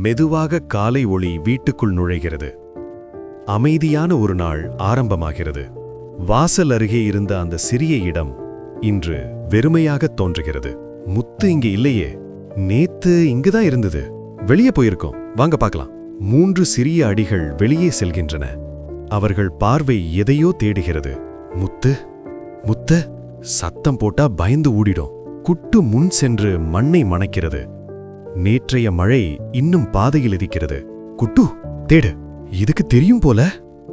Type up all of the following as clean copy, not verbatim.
மெதுவாக காலை ஒளி வீட்டுக்குள் நுழைகிறது. அமைதியான ஒரு நாள் ஆரம்பமாகிறது. வாசல் அருகே இருந்த அந்த சிறிய இடம் இன்று வெறுமையாகத் தோன்றுகிறது. முத்து இங்கே இல்லையே, நேத்து இங்குதான் இருந்தது. வெளியே போயிருக்கோம், வாங்க பார்க்கலாம். 3 சிறிய அடிகள் வெளியே செல்கின்றன. அவர்கள் பார்வை எதையோ தேடுகிறது. முத்து முத்து சத்தம் போட்டா பயந்து ஊடிடும். குட்டு முன் சென்று மண்ணை மணக்கிறது. நேற்றைய மழை இன்னும் பாதையில் இருக்கிறது. குட்டு தேடு, இதுக்கு தெரியும் போல.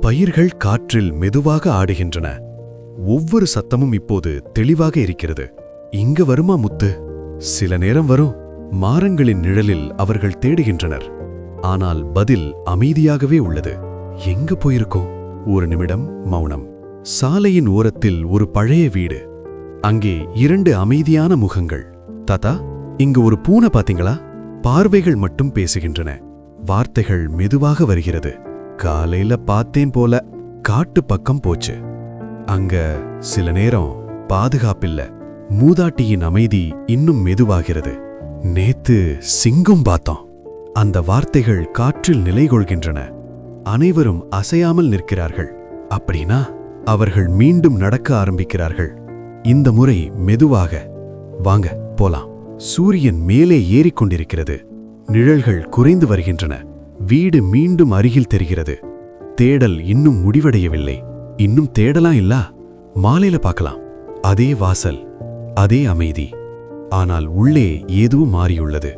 பயிர்கள் காற்றில் மெதுவாக ஆடுகின்றன. ஒவ்வொரு சத்தமும் இப்போது தெளிவாக இருக்கிறது. இங்க வருமா முத்து? சில நேரம் வரும். மாரங்களின் நிழலில் அவர்கள் தேடுகின்றனர். ஆனால் பதில் அமைதியாகவே உள்ளது. எங்க போயிருக்கோம்? ஒரு நிமிடம் மௌனம். சாலையின் ஓரத்தில் ஒரு பழைய வீடு. அங்கே 2 அமைதியான முகங்கள். தாத்தா, இங்கு ஒரு பூனை பாத்தீங்களா? பார்வைகள் மட்டும் பேசுகின்றன. வார்த்தைகள் மெதுவாக வருகிறது. காலையில பார்த்தேன் போல. காட்டு பக்கம் போச்சு. அங்க சில நேரம் பாதுகாப்பில்ல. மூதாட்டியின் அமைதி இன்னும் மெதுவாகிறது. நேத்து சிங்கம் பார்த்தோம். அந்த வார்த்தைகள் காற்றில் நிலை கொள்கின்றன. அனைவரும் அசையாமல் நிற்கிறார்கள். அப்படின்னா அவர்கள் மீண்டும் நடக்க ஆரம்பிக்கிறார்கள். இந்த முறை மெதுவாக. வாங்க போலாம். சூரியன் மேலே ஏறிக்கொண்டிருக்கிறது. நிழல்கள் குறைந்து வருகின்றன. வீடு மீண்டும் அருகில் தெரிகிறது. தேடல் இன்னும் முடிவடையவில்லை. இன்னும் தேடலாம் இல்ல, மாலையில பார்க்கலாம். அதே வாசல், அதே அமைதி. ஆனால் உள்ளே ஏதோ மாறியுள்ளது.